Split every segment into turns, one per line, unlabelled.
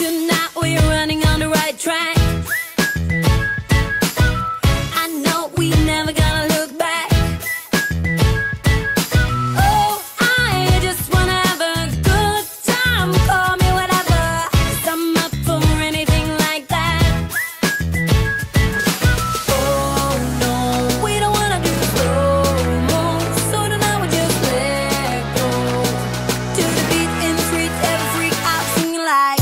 tonight we're running on the right track. I know we never gonna look back. Oh, I just wanna have a good time. Call me whatever, 'cause I'm up for anything like that. Oh no, we don't wanna do slow-mo, so tonight we just let go. To the beat in the street, every freak out singing like,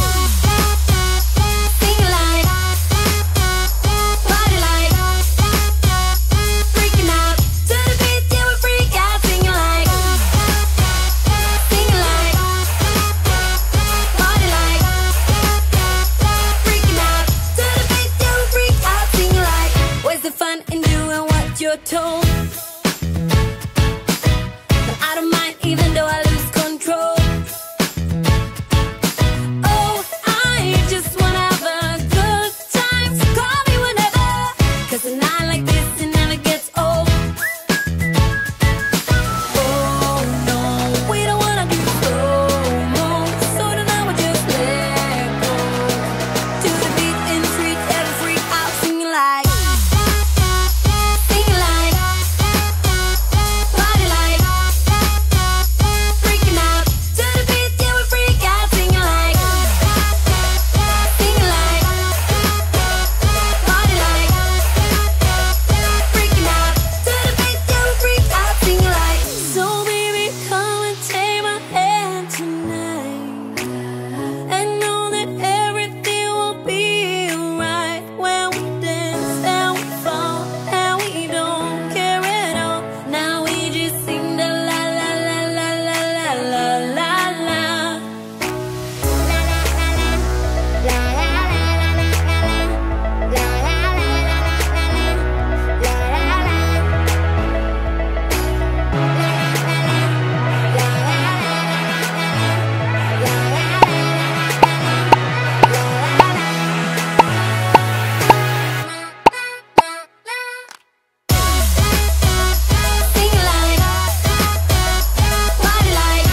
party like, freaking out. To the beat, yeah, we freak out singing like, party like, freaking out. To the beat, yeah, we freak out singing like. Where's the fun in doing what you're told? But I don't mind even though I lose control. Oh, I just wanna have a good time. So call me whenever, 'cause a night like this, it never gets old. Oh no, we don't wanna do slow-mo, so tonight we just let go. To the beat in the street, every freak out singing like, party like, freaking out. To the beat, yeah, we freak out singing like, party like, freaking out. To the beat, yeah, we freak out singing like. So baby, come and take my hand tonight, and know that everything will be alright. When we dance and we fall and we don't care at all. Now we just sing the la la la la la la la la la. Singing like, party like,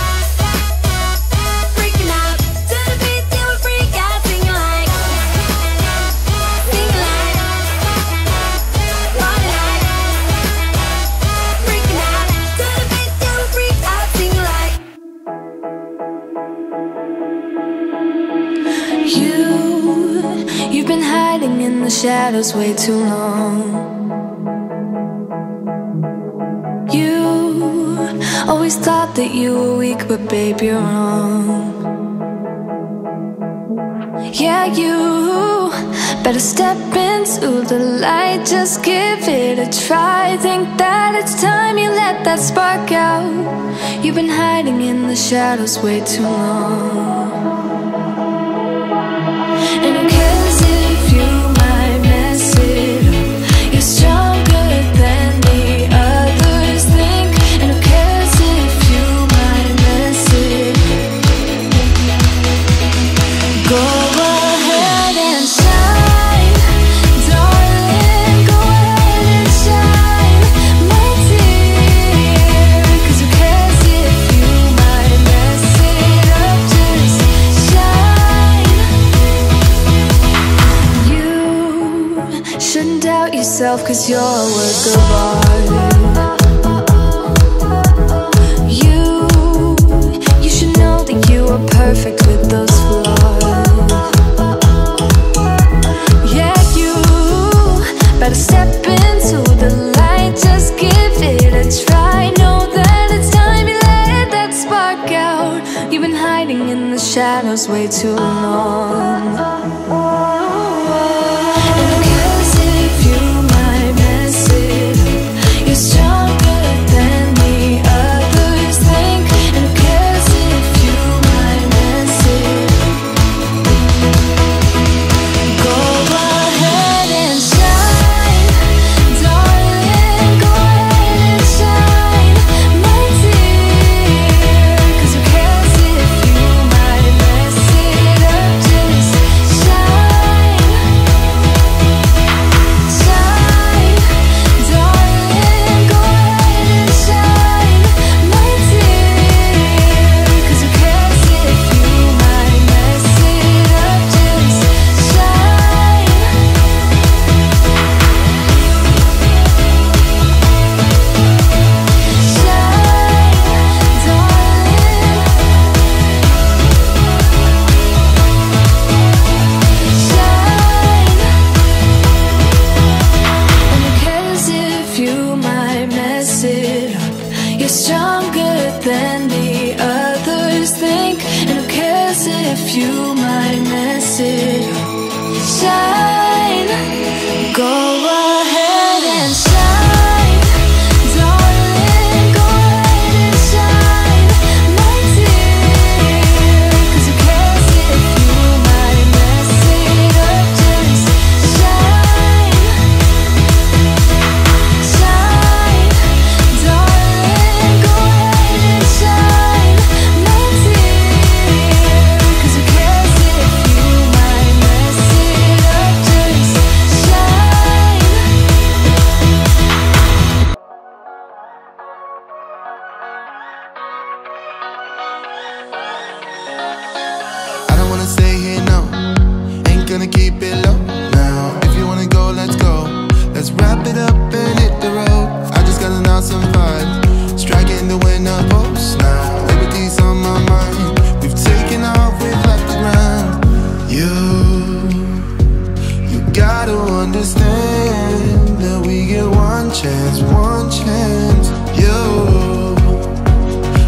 freaking out. To the beat, yeah, we freak out singing like, party like, freaking out. To the beat, yeah, we freak out singing like.
You've been hiding in the shadows way too long. You always thought that you were weak, but babe, you're wrong. Yeah, you better step into the light, just give it a try. Think that it's time you let that spark out. You've been hiding in the shadows way too long. And who cares if you might mess it up? You're stronger than the others think. And who cares if you might mess it up? Go ahead and shine, darling. Go ahead and shine, my dear. 'Cause who cares if you might mess it up? Just shine. You shouldn't doubt yourself, 'cause you're a work of art. You should know that you are perfect with those flaws. Yeah, you better step into the light, just give it a try. Know that it's time you let that spark out. You've been hiding in the shadows way too long. And who cares if you might mess it up? You're stronger than the others think. And who cares if you might mess it up? Go ahead and shine, darling. Go ahead and shine, my dear. 'Cause who cares if you might mess it up? Just shine. you might mess it up. Shine, go ahead and shine, darling, go ahead and shine, my dear. 'Cause who cares if you might mess it up? Just shine, shine, darling, go ahead and shine, my dear. 'Cause who cares if you might mess it up? Just shine.
I don't wanna stay here, no. Ain't gonna keep it low now. If you wanna go, let's go. Let's wrap it up and hit the road. I just got an awesome vibe, striking the winner post now. Liberty's on my mind. We've taken off, we've left the ground. You gotta understand that we get one chance, one chance.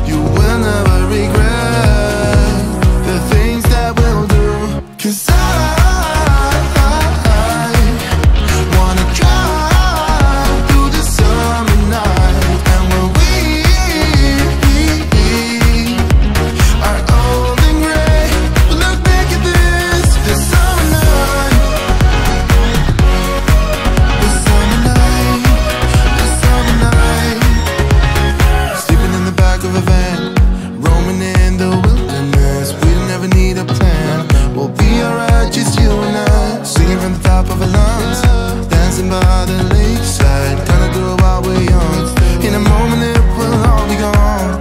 You will never regret the things that we'll do. 'Cause I wanna drive through the summer night. And when we are old and gray, we'll look back at this summer night. This summer night, this summer night. Sleeping in the back of a van, roaming in the wilderness. We'll never need a plan. We'll be alright, just you and I. Singing from the top of our lungs, dancing by the lakeside. Gonna do it while we're young. In a moment it will all be gone.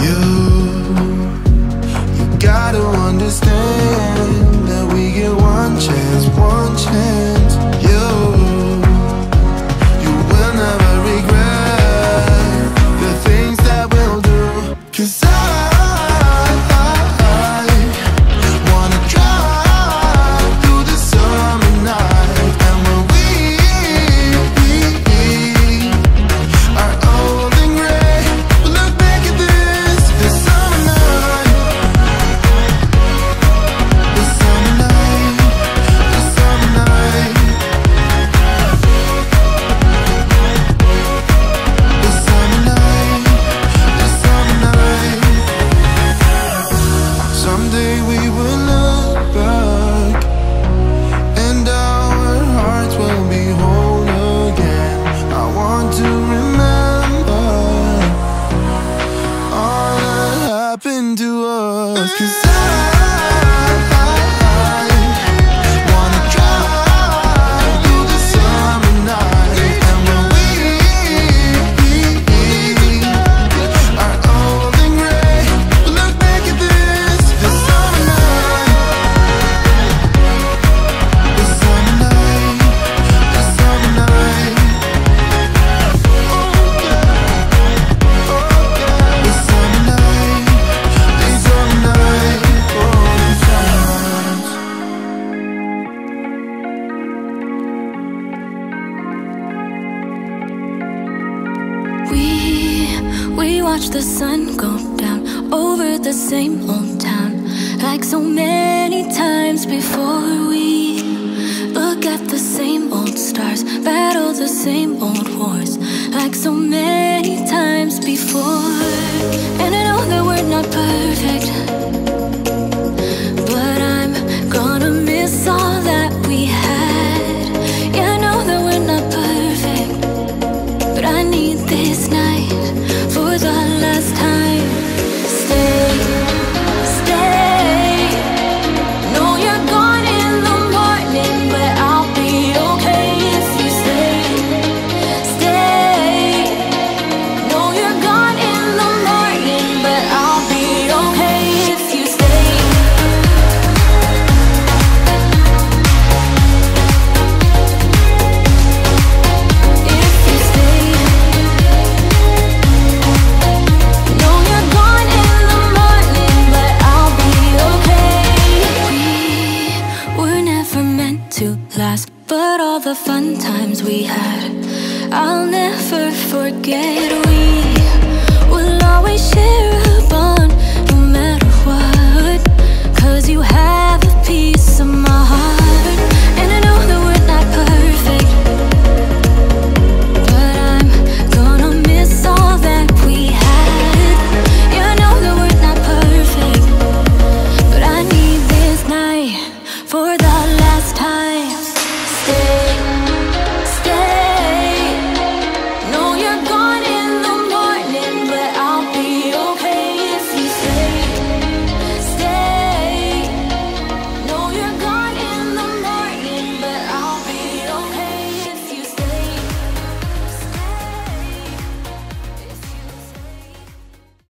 You gotta understand that we get one chance, one chance. You will never regret the things that we'll do. 'Cause I wanna drive through the summer night. And when we are old and gray, we'll look back at this summer night. This summer night, this summer night. This summer night, this summer night. Someday we will look back and our hearts will be whole again. I want to remember all that happened to us. 'Cause I wanna drive through the summer night. And when we are old and gray, we'll look back at this summer night. This summer night, this summer night. Oh yeah, this summer night, this summer night. Oh, this summer night.
We watch the sun go down over the same old town, like so many times before. We look at the same old stars, battle the same old wars, like so many times before. And I know that we're not perfect, but I'm gonna miss all that we had. Yeah, I know that we're not perfect, but I need this night for the last time. Stay, stay. Know you're gone in the morning, but I'll be okay if you stay. Stay. Know you're gone in the morning, but I'll be okay if you stay. If you stay. Know you're gone in the morning, but I'll be okay. We were never meant to last, but all the fun times we had, I'll never forget. We